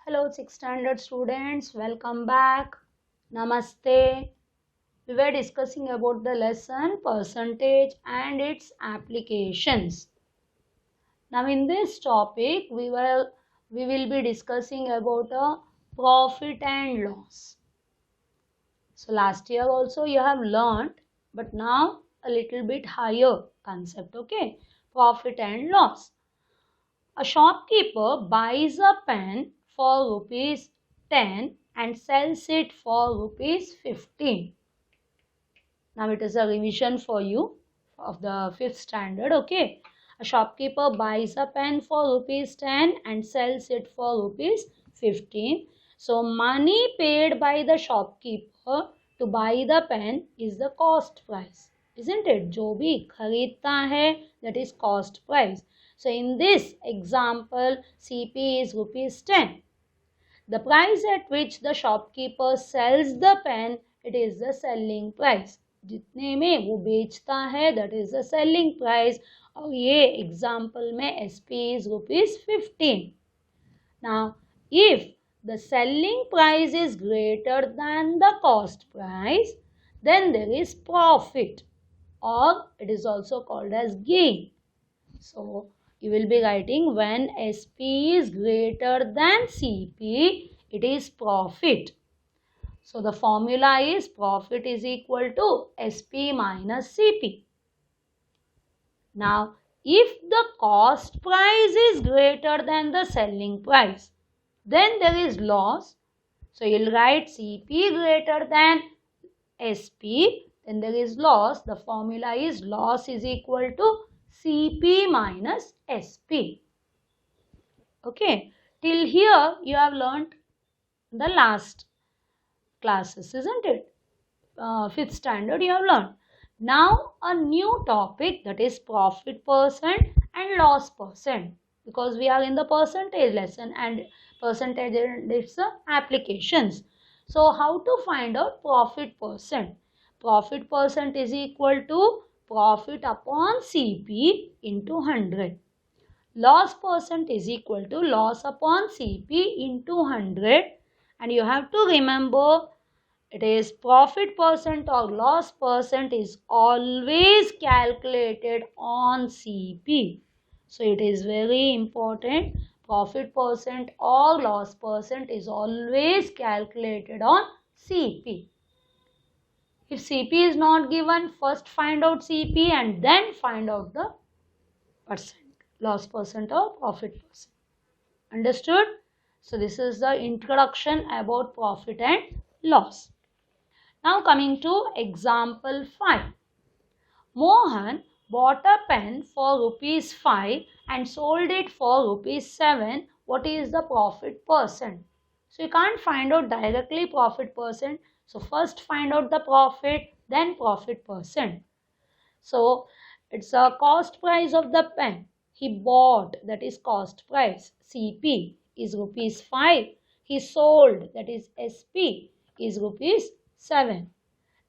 Hello, 6th standard students. Welcome back. Namaste. We were discussing about the lesson percentage and its applications. Now, in this topic, we will be discussing about a profit and loss. So, last year also you have learned, but now a little bit higher concept. Okay, profit and loss. A shopkeeper buys a pen for rupees 10 and sells it for rupees 15. Now it is a revision for you of the 5th standard. Okay. A shopkeeper buys a pen for rupees 10 and sells it for rupees 15. So money paid by the shopkeeper to buy the pen is the cost price. Isn't it? जो भी खरीदता है, that is cost price. So in this example, CP is rupees 10. The price at which the shopkeeper sells the pen, it is the selling price. जितने में वो बेचता है, that is the selling price. और ये example में SP is rupees 15. Now, if the selling price is greater than the cost price, then there is profit, or it is also called as gain. So, you will be writing when SP is greater than CP, it is profit. So, the formula is profit is equal to SP minus CP. Now, if the cost price is greater than the selling price, then there is loss. So, you will write CP greater than SP, then there is loss. The formula is loss is equal to CP minus SP. Okay, till here you have learnt the last classes, isn't it? 5th standard you have learned. Now a new topic, that is profit percent and loss percent, because we are in the percentage lesson and percentage and its applications. So how to find out profit percent? Profit percent is equal to profit upon CP into 100. Loss percent is equal to loss upon CP into 100. And you have to remember, it is profit percent or loss percent is always calculated on CP. So it is very important. Profit percent or loss percent is always calculated on CP. If CP is not given, first find out CP and then find out the percent, loss percent or profit percent. Understood? So this is the introduction about profit and loss. Now coming to example 5. Mohan bought a pen for rupees 5 and sold it for rupees 7. What is the profit percent? So you can't find out directly profit percent. So first find out the profit, then profit percent. So it's a cost price of the pen. He bought, that is cost price. CP is rupees 5. He sold, that is SP, is rupees 7.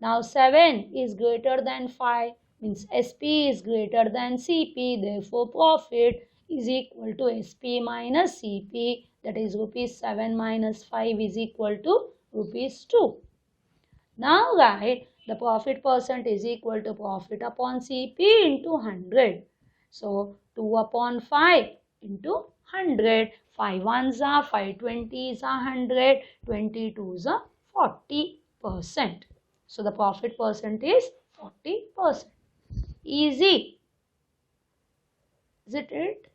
Now 7 is greater than 5, means SP is greater than CP. Therefore profit is equal to SP minus CP, that is rupees 7 minus 5 is equal to rupees 2. Now write the profit percent is equal to profit upon CP into 100. So 2 upon 5 into 100. 5 ones are 5 20s are 100. 22s are 40%. So the profit percent is 40%. Easy. Is it?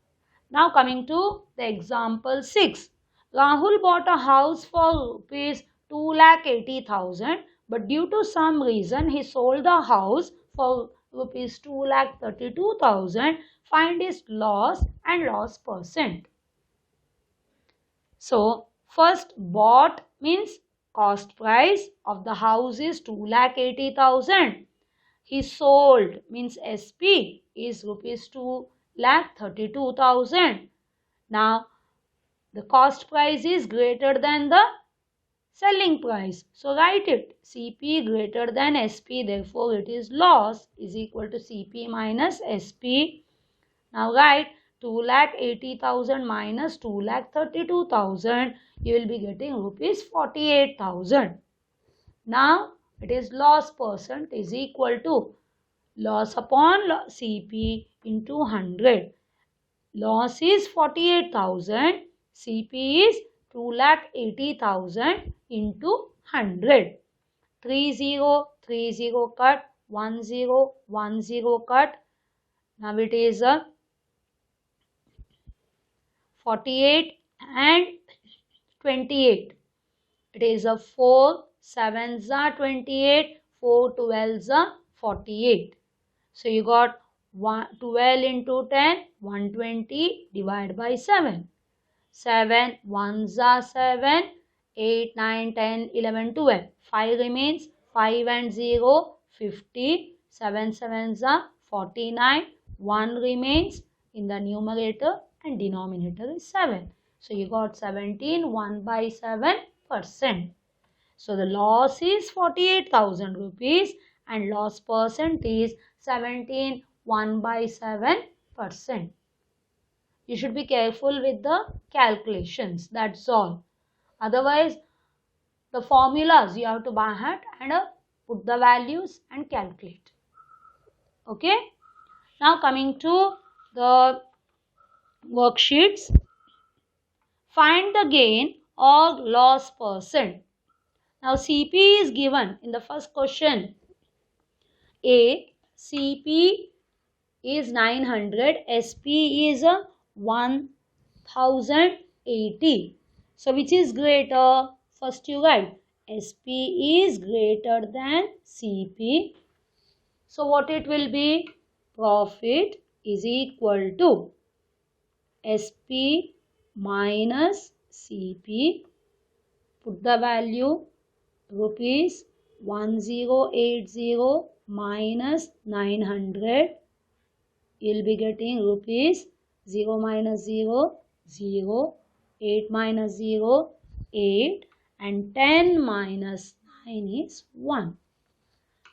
Now coming to the example 6. Rahul bought a house for rupees 2,80,000, but due to some reason he sold the house for rupees 2,32,000. Find his loss and loss percent. So first, bought means cost price of the house is 2,80,000. He sold means SP is rupees 2,32,000. Now the cost price is greater than the selling price. So write it. CP greater than SP. Therefore it is loss is equal to CP minus SP. Now write 2,80,000 minus 2,32,000, you will be getting rupees 48,000. Now it is loss percent is equal to loss upon CP into 100. Loss is 48,000. CP is 2,80,000 into 100. 30, 30 cut, 10, 10 cut. Now it is a 48 and 28. It is a 4 7s are 28, 4 12s are 48. So you got 12 into 10, 120 divided by 7. 7 1s are 7, 8, 9, 10, 11, 12. 5 remains, 5 and 0, 50. 7 7s are 49. 1 remains in the numerator and denominator is 7. So you got 17, 1 by 7%. So the loss is 48,000 rupees and loss percent is 17, 1 by 7%. You should be careful with the calculations, that's all. Otherwise, the formulas you have to by heart and put the values and calculate. Okay. Now coming to the worksheets. Find the gain or loss percent. Now CP is given in the first question. A, CP is 900, SP is 1080. So which is greater? First you write SP is greater than CP. So what it will be? Profit is equal to SP minus CP. Put the value rupees 1080 minus 900. You will be getting rupees 0 minus 0, 0, 8 minus 0, 8 and 10 minus 9 is 1.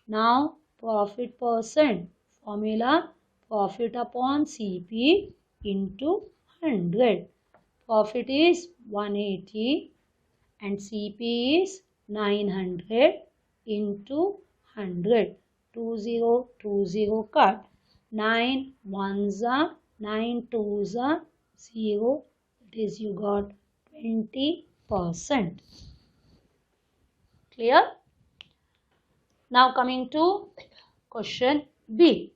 Now profit percent formula, profit upon CP into 100. Profit is 180 and CP is 900 into 100. 20 cut. 9 1s are 9 2s are 0. That is you got 20%. Clear? Now coming to question B.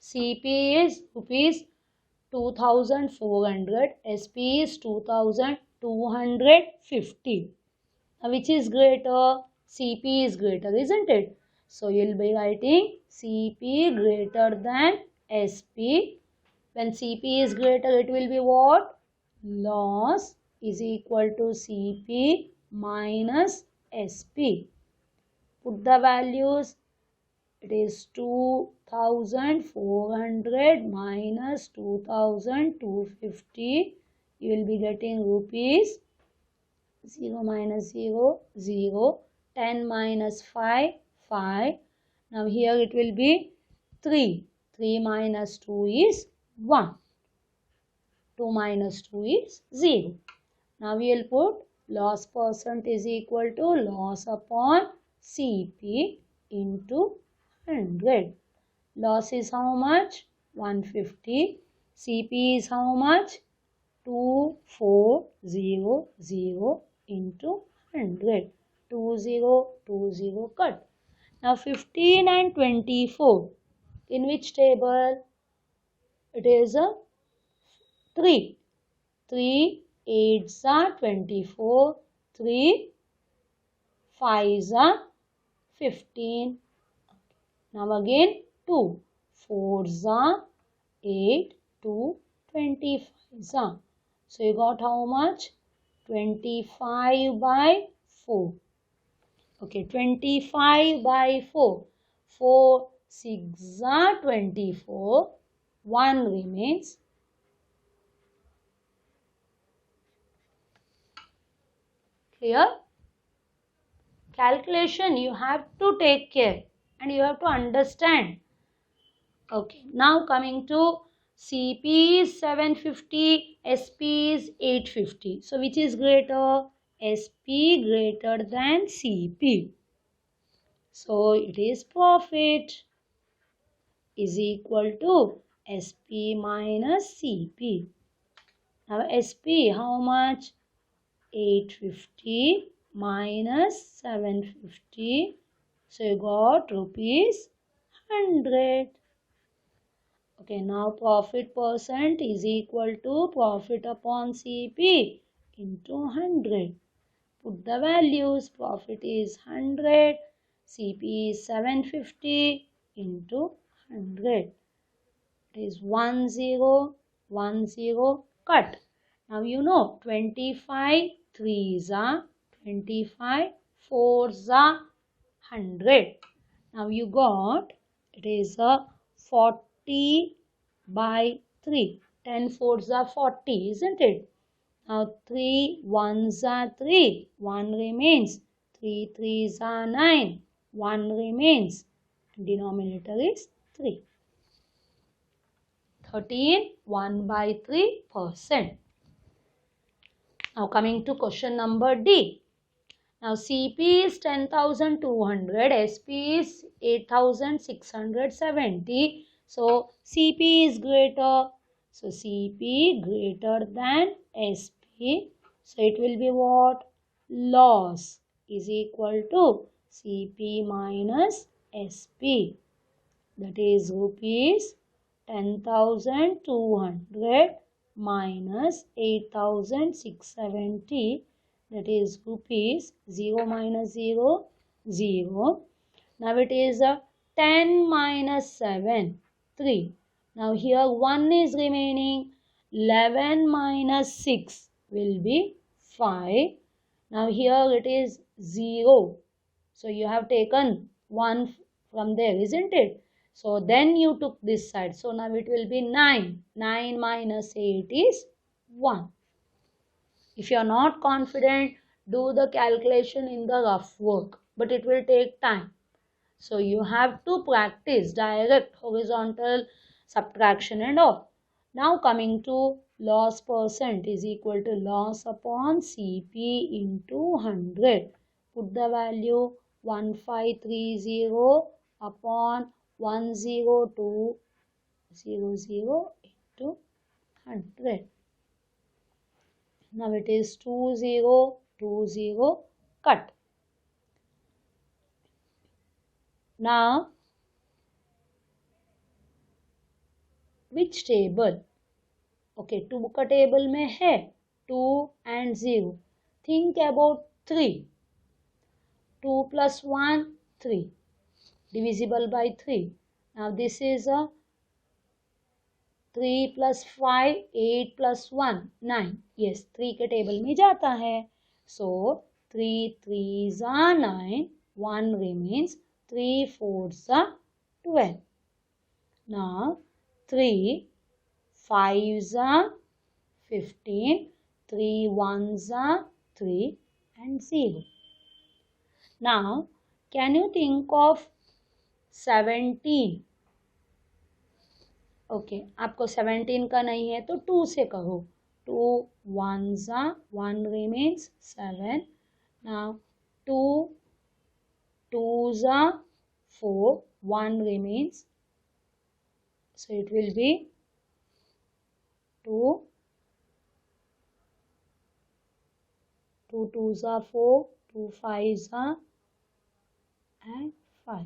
CP is rupees 2,400. SP is 2,250. Now which is greater? CP is greater, isn't it? So you will be writing CP greater than SP. When CP is greater, it will be what? Loss is equal to CP minus SP. Put the values. It is 2,400 minus 2,250. You will be getting rupees 0 minus 0, 0. 10 minus 5, 5. Now here it will be 3. 3 minus 2 is 1. 2 minus 2 is 0. Now we will put loss percent is equal to loss upon CP into 100. Loss is how much? 150. CP is how much? 2400 into 100. 20 cut. Now 15 and 24. In which table? It is a 3. 3 8s are 24. 3 5s are 15. Now again 2. 4s are 8. 2 25s are. So you got how much? 25 by 4. Okay, 25 by 4. 4 6 are 24. 1 remains. Clear? Calculation you have to take care and you have to understand. Okay, now coming to CP is 750, SP is 850. So which is greater? SP greater than CP. So it is profit is equal to SP minus CP. Now SP how much? 850 minus 750. So you got rupees 100. Okay, now profit percent is equal to profit upon CP into 100. Put the values. Profit is 100. CP is 750 into 100. It is 10, 10 cut. Now you know 25 3s are 25, 4s are 100. Now you got it is a 40 by 3. 10 4s are 40, isn't it? Now 3 1s are 3. 1 remains. 3 3s are 9. 1 remains. Denominator is 3. 13 1 by 3%. Now coming to question number D. Now CP is 10,200, SP is 8,670. So CP is greater. So CP greater than SP. So it will be what? Loss is equal to CP minus SP. That is rupees 10,200 minus 8,670. That is rupees 0 minus 0, 0. Now it is 10 minus 7, 3. Now here 1 is remaining. 11 minus 6 will be 5. Now here it is 0. So you have taken 1 from there, isn't it? So then you took this side. So now it will be 9. 9 minus 8 is 1. If you are not confident, do the calculation in the rough work. But it will take time. So you have to practice direct horizontal subtraction and all. Now coming to loss percent is equal to loss upon CP into 100. Put the value 1530 upon 10200 into 100. Now it is 2020 cut. Now which table? Okay, 2 का table में है 2 and 0. Think about 3. 2 plus 1, 3. Divisible by 3. Now this is a 3 plus 5, 8 plus 1, 9. Yes, 3 के table में जाता है. So 3 3s are 9. 1 remains. 3 4s are 12. Now 3 5s are 15. 3 1s are 3 and 0. Now can you think of 17? Okay आपको 17 का नहीं है तो 2 से करो. 2 1s are 1 remains 7. Now 2 2s are 4. 1 remains. So it will be 2. 2 2s are 4. 2 5s are and 5.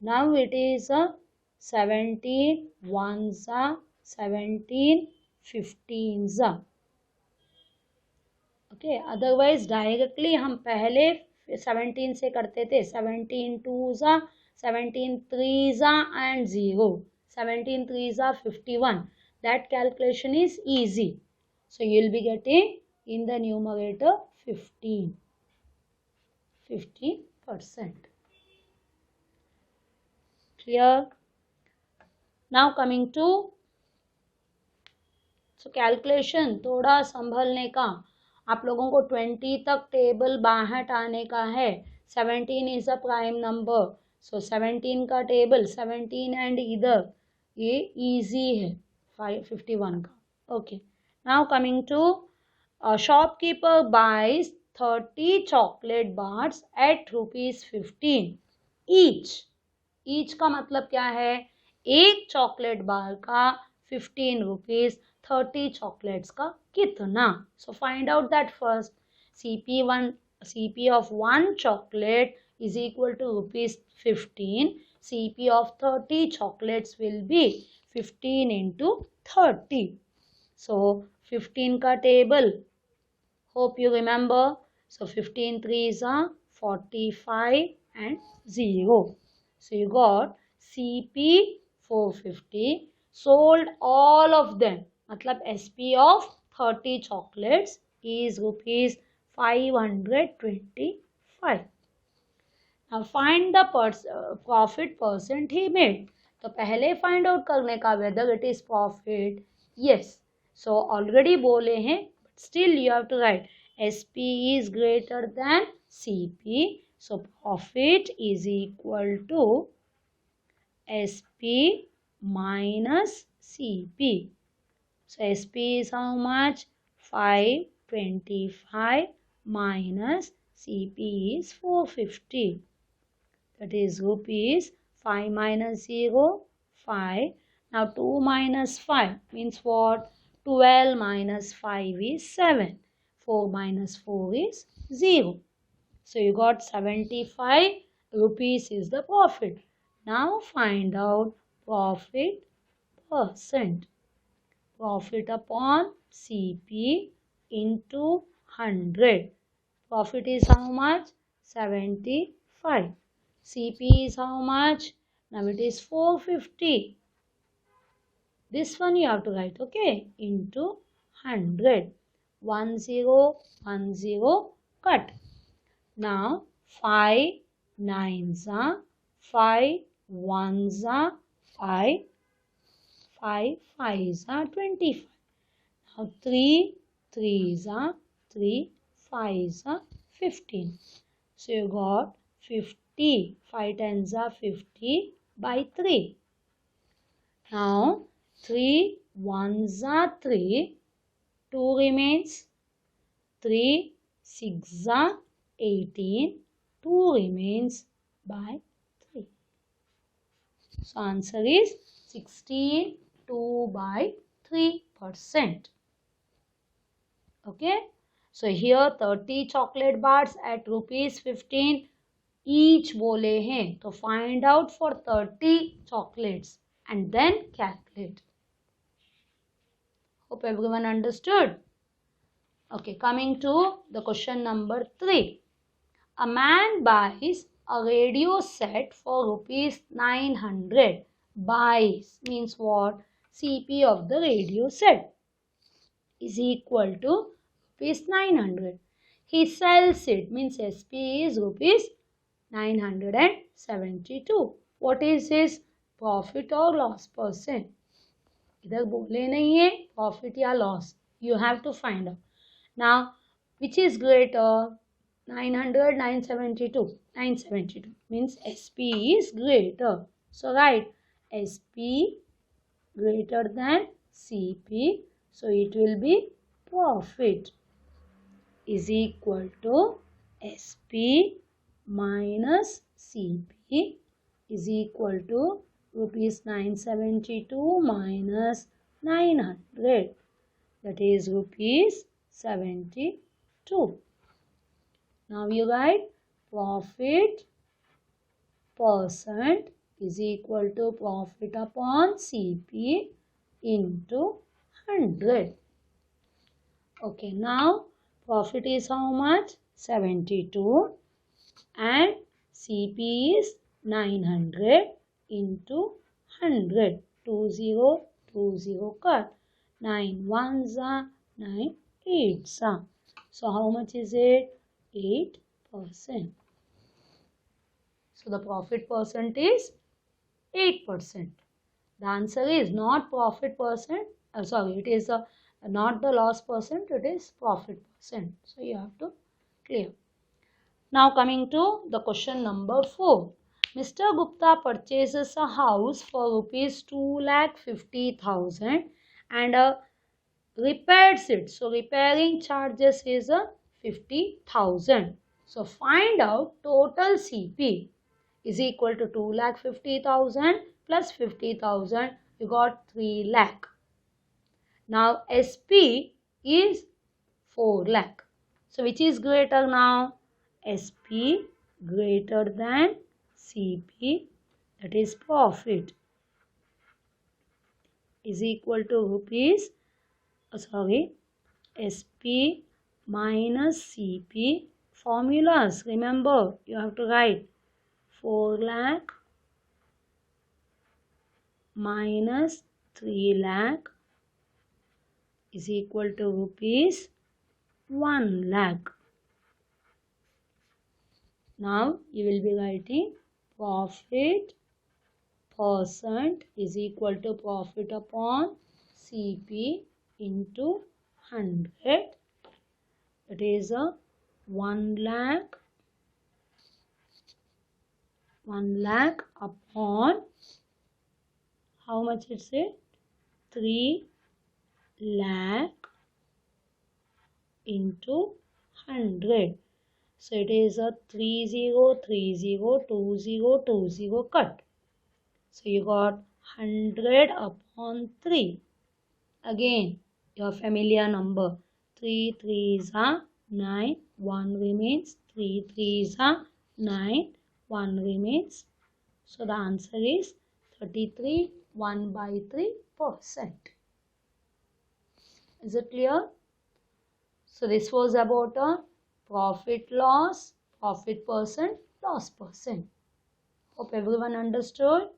Now it is a 17 1s are 17 15s are. Okay, otherwise directly हम पहले 17 से करते थे. 17 2s are 17 3s are and 0. 17 3s are 51. That calculation is easy. So you will be getting in the numerator 15%. Clear? Now coming to calculation थोड़ा संभलने का. आप लोगों को 20 तक टेबल बाहर आने का है. 17 इज अ प्राइम नंबर. सो 17 का टेबल 17 एंड इधर ये इजी है 51 का. Okay. Now coming to a shopkeeper buys 30 chocolate bars at ₹15 each. Each का मतलब क्या है? एक चॉकलेट बार का 15 रुपीज, 30 चॉकलेट्स का कितना? So find out that first. CP of one chocolate is equal to ₹15. CP of 30 chocolates will be 15 into 30. So 15 का table, hope you remember. So 15 threes are 45 and 0. So you got CP 450, sold all of them. मतलब SP of 30 chocolates is rupees 525. Now find the profit percent he made. तो पहले find out करने का whether it is profit. Yes. So already बोले हैं, but still you have to write SP is greater than CP. So profit is equal to SP minus CP. So SP is how much? 525 minus CP is 450. That is rupees 5 minus 0, 5. Now 2 minus 5 means what? 12 minus 5 is 7. 4 minus 4 is 0. So you got 75 rupees is the profit. Now find out profit percent. Profit upon CP into 100. Profit is how much? 75. CP is how much? Now it is 450. This one you have to write, okay? Into 100. 10, 10 cut. Now 5 nines are 5 ones are 5. 5 fives are 25. Now 3 threes are 3. 5s are 15. So you got 50. 5 tens are 50 by 3. Now 3 ones are 3. 2 remains. 3 6 are 18. 2 remains by 3. So answer is 16. 2 by 3%. Okay. So here 30 chocolate bars at ₹15 each बोले हैं. तो find out for 30 chocolates and then calculate. Hope everyone understood. Okay, coming to the question number 3. A man buys a radio set for ₹900. Buys means what? CP of the radio set is equal to ₹900. He sells it means SP is ₹972. What is his profit or loss percent? इधर बोले नहीं है profit या loss. You have to find out. Now, which is greater? 900, 972. 972 means SP is greater. So write SP greater than CP. So it will be profit is equal to SP minus CP is equal to ₹972 minus 900. That is ₹72. Now you write profit percent is equal to profit upon CP into 100. Okay, now profit is how much? 72 and CP is 900 into 100. 20, 20 cut. 9 ones are 9 eights are. So how much is it? 8%. So the profit percent is 8%. The answer is not profit percent. It is not the loss percent. It is profit percent. So you have to clear. Now coming to the question number 4. Mr. Gupta purchases a house for rupees 2,50,000 and repairs it. So repairing charges is 50,000. So find out total CP is equal to 2,50,000 plus 50,000. You got 3 lakh. Now SP is 4 lakh. So which is greater now? SP greater than CP, that is profit, is equal to rupees, SP minus CP. Formulas, remember, you have to write 4 lakh minus 3 lakh is equal to rupees 1 lakh. Now you will be writing profit percent is equal to profit upon CP into 100. That is a 1 lakh upon how much it said? 3 lakh into 100. So it is a 30302020 cut. So you got 100 upon 3. Again your familiar number. 3 3s are 9. 1 remains. 3 3s are 9. 1 remains. So the answer is 33 1/3%. Is it clear? So this was about a profit loss, profit percent, loss percent. Hope everyone understood.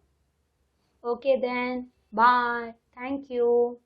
Okay then, bye. Thank you.